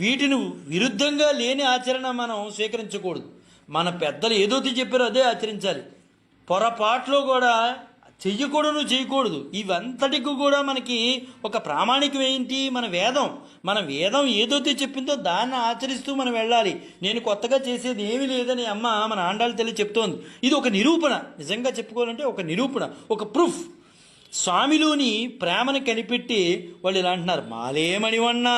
వీటిని విరుద్ధంగా లేని ఆచరణ మనం స్వీకరించకూడదు. మన పెద్దలు ఏదైతే చెప్పారో అదే ఆచరించాలి. పొరపాట్లో కూడా చేయకూడదు. ఇవంతటికి కూడా మనకి ఒక ప్రామాణికం ఏంటి? మన వేదం ఏదైతే చెప్పిందో దాన్ని ఆచరిస్తూ మనం వెళ్ళాలి. నేను కొత్తగా చేసేది ఏమీ లేదని అమ్మ మన ఆండాళ్ళ తల్లి చెప్తోంది. ఇది ఒక నిరూపణ, నిజంగా చెప్పుకోవాలంటే ఒక నిరూపణ, ఒక ప్రూఫ్. స్వామిలోని ప్రేమను కనిపెట్టి వాళ్ళు ఇలా అంటున్నారు, మాలే మణివన్నా,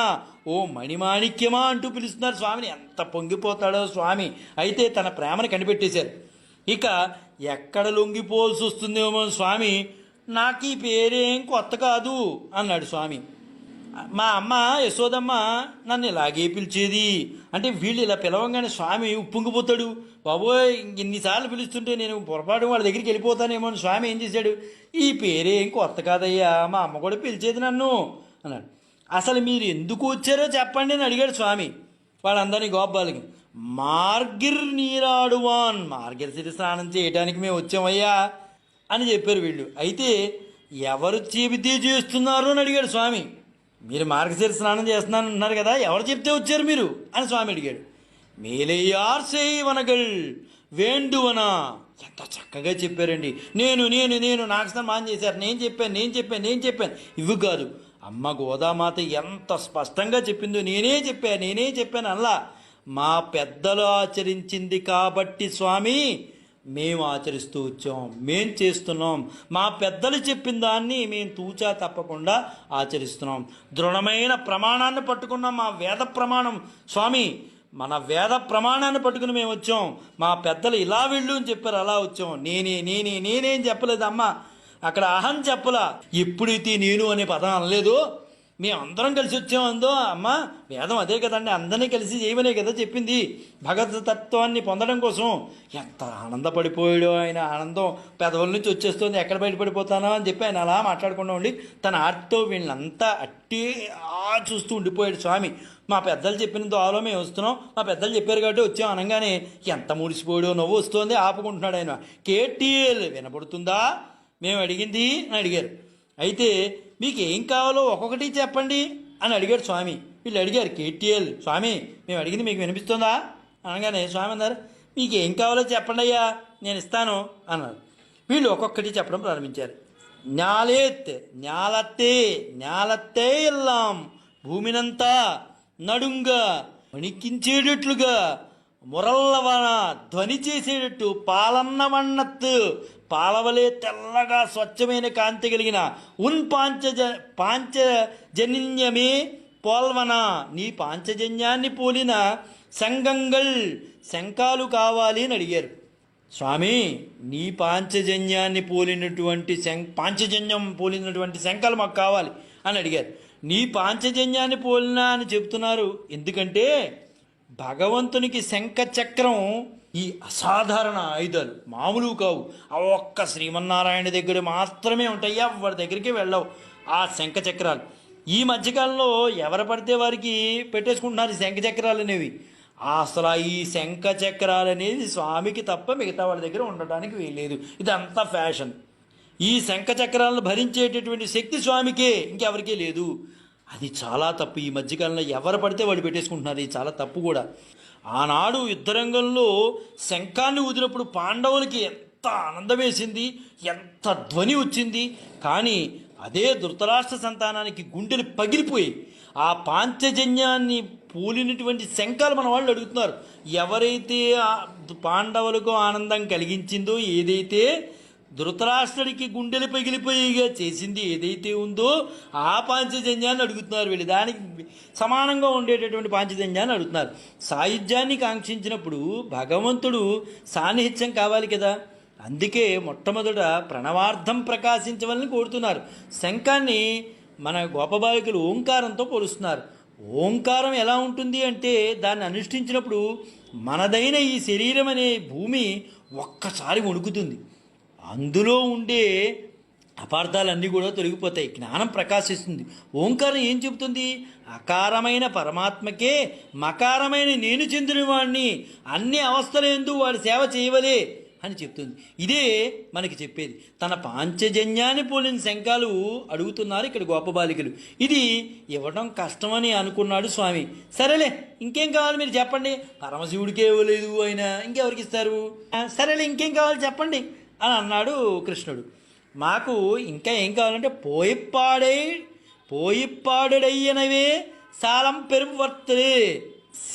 ఓ మణిమాణిక్యమా అంటూ పిలుస్తున్నారు స్వామిని. ఎంత పొంగిపోతాడో స్వామి. అయితే తన ప్రేమను కనిపెట్టేశారు. ఇక ఎక్కడ లొంగిపోవాల్సి వస్తుందేమో స్వామి, నాకు ఈ పేరేం కొత్త కాదు అన్నాడు స్వామి. మా అమ్మ యశోదమ్మ నన్ను ఇలాగే పిలిచేది అంటే వీళ్ళు ఇలా పిలవంగానే స్వామి ఉప్పొంగిపోతాడు. బాబోయ్, ఇన్నిసార్లు పిలుస్తుంటే నేను పొరపాటు వాళ్ళ దగ్గరికి వెళ్ళిపోతానేమో అని స్వామి ఏం చేశాడు, ఈ పేరేం కొత్త కాదయ్యా, మా అమ్మ కూడా పిలిచేది నన్ను అన్నాడు. అసలు మీరు ఎందుకు వచ్చారో చెప్పండి అని అడిగాడు స్వామి వాళ్ళందరినీ గోపాలకి. మార్గిర్ నీరాడువాన్, మార్గశిర స్నానం చేయడానికి మేము వచ్చామయ్యా అని చెప్పారు వీళ్ళు. అయితే ఎవరు చెబితే చేస్తున్నారు అని అడిగాడు స్వామి. మీరు మార్గశిర స్నానం చేస్తున్నాను అన్నారు కదా, ఎవరు చెప్తే వచ్చారు మీరు అని స్వామి అడిగాడు. మేలేయార్ సేవనగల్ వేండువనా, ఎంత చక్కగా చెప్పారండి. నేను నాకు స్నానం చేశారు, నేను చెప్పాను ఇవి కాదు. అమ్మ గోదామాత ఎంత స్పష్టంగా చెప్పిందో, నేనే చెప్పాను అలా. మా పెద్దలు ఆచరించింది కాబట్టి స్వామి మేము ఆచరిస్తూ వచ్చాం, మేం చేస్తున్నాం. మా పెద్దలు చెప్పిన దాన్ని మేము తూచా తప్పకుండా ఆచరిస్తున్నాం. దృఢమైన ప్రమాణాన్ని పట్టుకున్నాం, మా వేద ప్రమాణం స్వామి. మన వేద ప్రమాణాన్ని పట్టుకుని మేము వచ్చాం. మా పెద్దలు ఇలా వెళ్ళు అని చెప్పారు, అలా వచ్చాం. నేనేం చెప్పలేదు అమ్మ, అక్కడ అహం చెప్పలా. ఎప్పుడైతే నేను అనే పదం అనలేదు, మేము అందరం కలిసి వచ్చామందో అమ్మ, వేదం అదే కదండి, అందరినీ కలిసి చేయమనే కదా చెప్పింది, భగవత్ తత్వాన్ని పొందడం కోసం. ఎంత ఆనందపడిపోయాడో ఆయన. ఆనందం పెదవుల నుంచి వచ్చేస్తుంది, ఎక్కడ బయటపడిపోతానో అని చెప్పి ఆయన అలా మాట్లాడకుండా ఉండి తన ఆర్ట్తో వీళ్ళంతా అట్టే చూస్తూ ఉండిపోయాడు స్వామి. మా పెద్దలు చెప్పిన దోవలో మేము వస్తున్నాం, మా పెద్దలు చెప్పారు కాబట్టి వచ్చాం అనగానే ఎంత ముడిసిపోయాడో, నవ్వు వస్తుంది, ఆపుకుంటున్నాడు ఆయన. కేటీఎల్ వినపడుతుందా మేము అడిగింది అని అడిగారు. అయితే మీకు ఏం కావాలో ఒక్కొక్కటి చెప్పండి అని అడిగాడు స్వామి. వీళ్ళు అడిగారు కేటీఎల్, స్వామి మేము అడిగింది మీకు వినిపిస్తుందా అనగానే స్వామి అన్నారు, మీకు ఏం కావాలో చెప్పండి అయ్యా, నేను ఇస్తాను అన్నారు. వీళ్ళు ఒక్కొక్కటి చెప్పడం ప్రారంభించారు. న్యాలత్తే ఎల్లాం, భూమినంతా నడుంగా వణికించేటట్లుగా, మురల్లవన ధ్వని చేసేటట్టు, పాలన్న వన్నత్తు పాలవలే తెల్లగా స్వచ్ఛమైన కాంతి కలిగిన, పాంచజన్యమే పోల్వన, నీ పాంచజన్యాన్ని పోలిన సంగంగల్ శంఖాలు కావాలి అని అడిగారు. స్వామి నీ పాంచజన్యాన్ని పోలినటువంటి పాంచజన్యం పోలినటువంటి శంఖాలు మాకు కావాలి అని అడిగారు. నీ పాంచజన్యాన్ని పోలినా అని చెప్తున్నారు ఎందుకంటే భగవంతునికి శంఖ చక్రం ఈ అసాధారణ ఆయుధాలు మామూలు కావు. ఆ ఒక్క శ్రీమన్నారాయణ దగ్గర మాత్రమే ఉంటాయి, ఎవరి దగ్గరికి వెళ్ళవు ఆ శంఖ చక్రాలు. ఈ మధ్యకాలంలో ఎవరు పడితే వారికి పెట్టేసుకుంటున్నారు శంఖ చక్రాలు అనేవి. అసలు ఈ శంఖ చక్రాలు అనేది స్వామికి తప్ప మిగతా వాళ్ళ దగ్గర ఉండడానికి వీల్లేదు, ఇదంతా ఫ్యాషన్. ఈ శంఖ చక్రాలను భరించేటటువంటి శక్తి స్వామికే, ఇంకెవరికీ లేదు. అది చాలా తప్పు. ఈ మధ్యకాలంలో ఎవరు పడితే వాళ్ళు పెట్టేసుకుంటున్నారు, ఇది చాలా తప్పు కూడా. ఆనాడు యుద్ధరంగంలో శంఖాన్ని ఊదినప్పుడు పాండవులకి ఎంత ఆనందం వేసింది, ఎంత ధ్వని వచ్చింది. కానీ అదే ధృతరాష్ట్ర సంతానానికి గుండెలు పగిలిపోయి ఆ పాంచజన్యాన్ని పోలినటువంటి శంఖాలు మన వాళ్ళు అడుగుతున్నారు. ఎవరైతే పాండవులకు ఆనందం కలిగించిందో, ఏదైతే ధృతరాష్ట్రుడికి గుండెలు పగిలిపోయిగా చేసింది ఏదైతే ఉందో ఆ పాంచజన్యాన్ని అడుగుతున్నారు వీళ్ళు. దానికి సమానంగా ఉండేటటువంటి పాంచజన్యాన్ని అడుగుతున్నారు. సాయుధ్యాన్ని కాంక్షించినప్పుడు భగవంతుడు సాన్నిహిత్యం కావాలి కదా, అందుకే మొట్టమొదట ప్రణవార్థం ప్రకాశించవాలని కోరుతున్నారు. శంఖాన్ని మన గోపబాలికలు ఓంకారంతో పోలుస్తున్నారు. ఓంకారం ఎలా ఉంటుంది అంటే దాన్ని అనుష్ఠించినప్పుడు మనదైన ఈ శరీరం అనే భూమి ఒక్కసారి వణుకుతుంది. అందులో ఉండే అపార్థాలన్నీ కూడా తొలగిపోతాయి, జ్ఞానం ప్రకాశిస్తుంది. ఓంకారం ఏం చెబుతుంది? అకారమైన పరమాత్మకే మకారమైన నేను చెందిన వాడిని అన్ని అవస్థలందు వాడి సేవ చేయవలే అని చెప్తుంది. ఇదే మనకి చెప్పేది. తన పాంచజన్యాన్ని పోలిన శంఖాలు అడుగుతున్నారు ఇక్కడ గోపబాలికలు. ఇది ఇవ్వడం కష్టమని అనుకున్నాడు స్వామి. సరేలే ఇంకేం కావాలి మీరు చెప్పండి, పరమశివుడికే ఇవ్వలేదు ఆయన ఇంకెవరికి ఇస్తారు, సరేలే ఇంకేం కావాలి చెప్పండి అని అన్నాడు కృష్ణుడు. మాకు ఇంకా ఏం కావాలంటే పోయిప్పాడయ్యనవే సాలం పెరువర్తలే,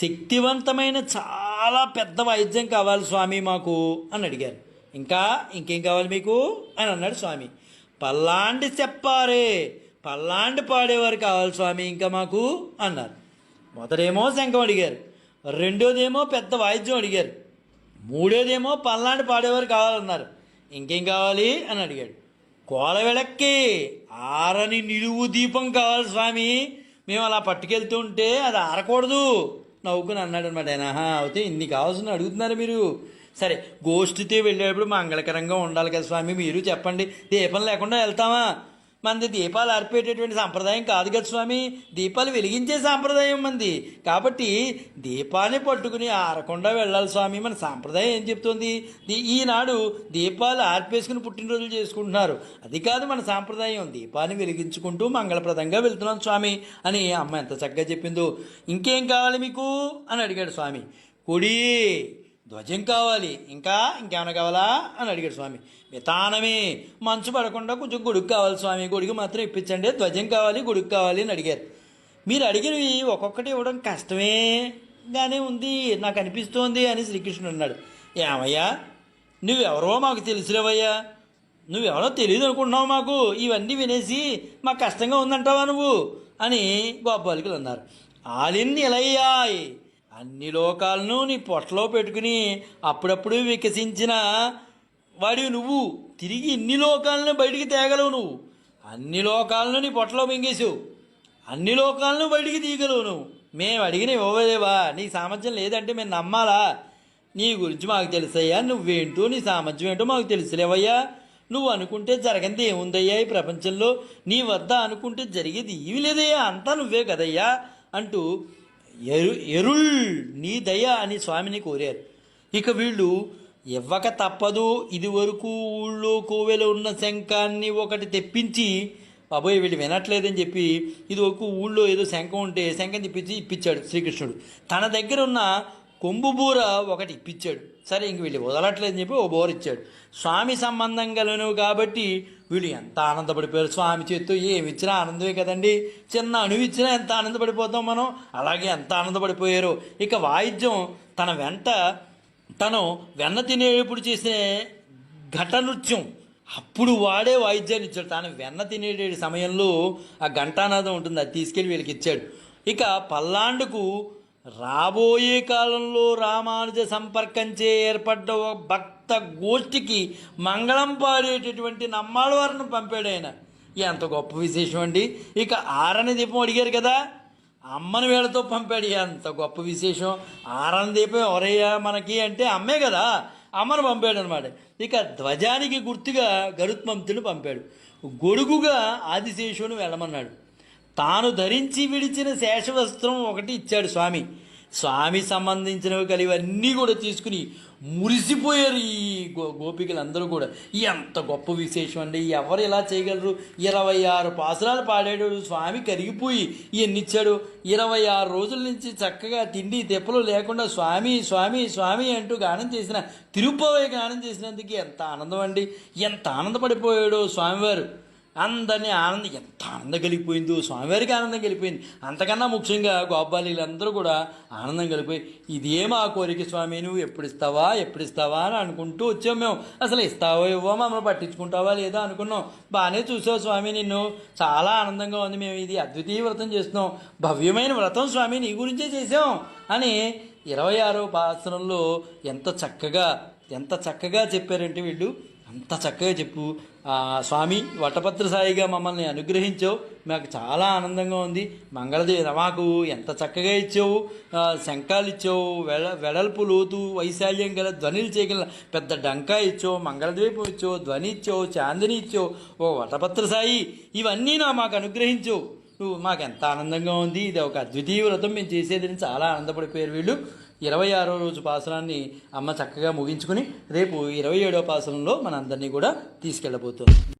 శక్తివంతమైన చాలా పెద్ద వాయిద్యం కావాలి స్వామి మాకు అని అడిగారు. ఇంకేం కావాలి మీకు అని అన్నాడు స్వామి. పల్లాండి చెప్పారే, పల్లాండి పాడేవారు కావాలి స్వామి ఇంకా మాకు అన్నారు. మొదటేమో శంఖం అడిగారు, రెండోదేమో పెద్ద వాయిద్యం అడిగారు, మూడోదేమో పల్లాండి పాడేవారు కావాలన్నారు. ఇంకేం కావాలి అని అడిగాడు. కోల వెళక్కి ఆరని నిలువు దీపం కావాలి స్వామి, మేము అలా పట్టుకెళ్తూ ఉంటే అది ఆరకూడదు నవ్వుకుని అన్నాడు అనమాట ఆయన. అయితే ఇన్ని కావాల్సిన అడుగుతున్నారు మీరు. సరే, గోష్ఠితో వెళ్ళేటప్పుడు మంగళకరంగా ఉండాలి కదా స్వామి, మీరు చెప్పండి. దీపం లేకుండా వెళ్తామా? మనది దీపాలు అర్పేటటువంటి సాంప్రదాయం కాదు కదా స్వామి, దీపాలు వెలిగించే సాంప్రదాయం మంది. కాబట్టి దీపాన్ని పట్టుకుని ఆరకుండా వెళ్ళాలి స్వామి. మన సాంప్రదాయం ఏం చెప్తుంది? ఈనాడు దీపాలు ఆర్పేసుకుని పుట్టినరోజులు చేసుకుంటున్నారు. అది కాదు మన సాంప్రదాయం. దీపాన్ని వెలిగించుకుంటూ మంగళప్రదంగా వెళ్తున్నాం స్వామి అని అమ్మ ఎంత చక్కగా చెప్పిందో. ఇంకేం కావాలి మీకు అని అడిగాడు స్వామి. కొడి ధ్వజం కావాలి, ఇంకేమైనా కావాలా అని అడిగాడు స్వామి. వితానమే, మంచు పడకుండా కొంచెం గొడుగు కావాలి స్వామి, గొడుగు మాత్రం ఇప్పించండి, ధ్వజం కావాలి, గొడుగు కావాలి అని అడిగారు. మీరు అడిగినవి ఒక్కొక్కటి ఇవ్వడం కష్టమేగానే ఉంది నాకు అనిపిస్తోంది అని శ్రీకృష్ణుడు అన్నాడు. ఏమయ్యా, నువ్వెవరో మాకు తెలుసులేవయ్యా, నువ్వెవరో తెలియదు అనుకుంటున్నావు మాకు, ఇవన్నీ వినేసి మాకు కష్టంగా ఉందంటావా నువ్వు అని గోపాలికలు అన్నారు. ఆలిన్ని ఇలయ్యాయ్, అన్ని లోకాలను నీ పొట్టలో పెట్టుకుని అప్పుడప్పుడు వికసించిన వాడివి నువ్వు, తిరిగి ఇన్ని లోకాలను బయటికి తేగలవు నువ్వు, అన్ని లోకాలను నీ పొట్టలో మింగేసావు, అన్ని లోకాలను బయటికి తీయగలవు నువ్వు. మేము అడిగిన ఇవ్వలేవా? నీ సామర్థ్యం లేదంటే మేము నమ్మాలా? నీ గురించి మాకు తెలుసయ్యా, నువ్వేంటో నీ సామర్థ్యం ఏంటో మాకు తెలుసులేవయ్యా. నువ్వు అనుకుంటే జరగంది ఏముందయ్యా ఈ ప్రపంచంలో, నీ వద్ద అనుకుంటే జరిగేది ఏమీ లేదయ్యా, అంతా నువ్వే కదయ్యా అంటూ ఎరుళ్ నీ దయ అని స్వామిని కోరారు. ఇక వీళ్ళు ఇవ్వక తప్పదు, ఇదివరకు ఊళ్ళో కోవెలో ఉన్న శంఖాన్ని ఒకటి తెప్పించి, బాబోయ్ వీళ్ళు వినట్లేదని చెప్పి ఇదివరకు ఊళ్ళో ఏదో శంఖం ఉంటే శంఖం ఇప్పించాడు శ్రీకృష్ణుడు. తన దగ్గర ఉన్న కొంబు బూర ఒకటి ఇప్పించాడు. సరే, ఇంక వీళ్ళు వదలట్లేదని చెప్పి ఓ బోర ఇచ్చాడు. స్వామి సంబంధం గలను కాబట్టి వీళ్ళు ఎంత ఆనందపడిపోయారు. స్వామి చేత్తో ఏమి ఇచ్చినా ఆనందమే కదండి, చిన్న అణువు ఇచ్చినా ఎంత ఆనందపడిపోతాం మనం, అలాగే ఎంత ఆనందపడిపోయారు. ఇక వాయిద్యం తను వెన్న తినేటప్పుడు చేసే ఘట నృత్యం, అప్పుడు వాడే వాయిద్యాన్ని ఇచ్చాడు. తాను వెన్న తినే సమయంలో ఆ ఘంటానాదం ఉంటుంది, అది తీసుకెళ్ళి వీళ్ళకి ఇచ్చాడు. ఇక పల్లాండుకు రాబోయే కాలంలో రామానుజ సంపర్కంచే ఏర్పడ్డ ఒక భక్త గోష్ఠికి మంగళం పాడేటటువంటి నమ్మాళ్ళవారిని పంపాడు ఆయన. ఎంత గొప్ప విశేషం అండి. ఇక ఆరని దీపం అడిగారు కదా, అమ్మని వీళ్ళతో పంపాడు. ఎంత గొప్ప విశేషం. ఆరని దీపం ఎవరయ్యా మనకి అంటే అమ్మే కదా, అమ్మను పంపాడు అనమాట. ఇక ధ్వజానికి గుర్తుగా గరుత్మంతుని పంపాడు. గొడుగుగా ఆదిశేషుని వెళ్ళమన్నాడు. తాను ధరించి విడిచిన శేషవస్త్రం ఒకటి ఇచ్చాడు స్వామి. స్వామి సంబంధించినవి కలివన్నీ కూడా తీసుకుని మురిసిపోయారు ఈ గోపికలందరూ కూడా. ఎంత గొప్ప విశేషం అండి, ఎవరు ఇలా చేయగలరు? 26 పాసురాలు పాడాడు స్వామి, కరిగిపోయి ఇవన్నీ ఇచ్చాడు. 26 రోజుల నుంచి చక్కగా తిండి తెప్పలు లేకుండా స్వామి స్వామి స్వామి అంటూ గానం చేసిన, తిరుపతి గానం చేసినందుకు ఎంత ఆనందం అండి, ఎంత ఆనందపడిపోయాడో స్వామివారు. అందరినీ ఎంత ఆనందం కలిగిపోయిందో, స్వామివారికి ఆనందం కలిగిపోయింది. అంతకన్నా ముఖ్యంగా గోపాలీలందరూ కూడా ఆనందం కలిగిపోయి, ఇదే మా కోరిక స్వామి, నువ్వు ఎప్పుడు ఇస్తావా అని అనుకుంటూ వచ్చాం మేము. అసలు ఇస్తావో ఇవ్వో, మమ్మల్ని పట్టించుకుంటావా లేదా అనుకున్నాం. బాగానే చూసావు స్వామి నిన్ను, చాలా ఆనందంగా ఉంది, మేము ఇది అద్వితీయ వ్రతం చేస్తున్నాం, భవ్యమైన వ్రతం స్వామి, నీ గురించే చేసాం అని 26వ పాసనంలో ఎంత చక్కగా చెప్పారంటే వీళ్ళు. అంత చక్కగా చెప్పు స్వామి, వటపత్ర సాయిగా మమ్మల్ని అనుగ్రహించావు, మాకు చాలా ఆనందంగా ఉంది. మంగళదేవి మాకు ఎంత చక్కగా ఇచ్చావు, శంఖాలు ఇచ్చావు, వెడల్పు లోతు వైశాల్యం గల ధ్వనిలు చేయగల పెద్ద డంకా ఇచ్చావు, మంగళద్వీపం ఇచ్చావు, ధ్వని ఇచ్చావు, చాందిని ఇచ్చావు, ఓ వటపత్ర సాయి, ఇవన్నీ మాకు అనుగ్రహించావు. నువ్వు మాకు ఎంత ఆనందంగా ఉంది, ఇది ఒక అద్వితీయ వ్రతం మేము చేసేదని చాలా ఆనందపడిపోయారు వీళ్ళు. 26వ రోజు పాసనాన్ని అమ్మ చక్కగా ముగించుకుని రేపు 27వ పాసనంలో మనందరినీ కూడా తీసుకెళ్ళబోతుంది.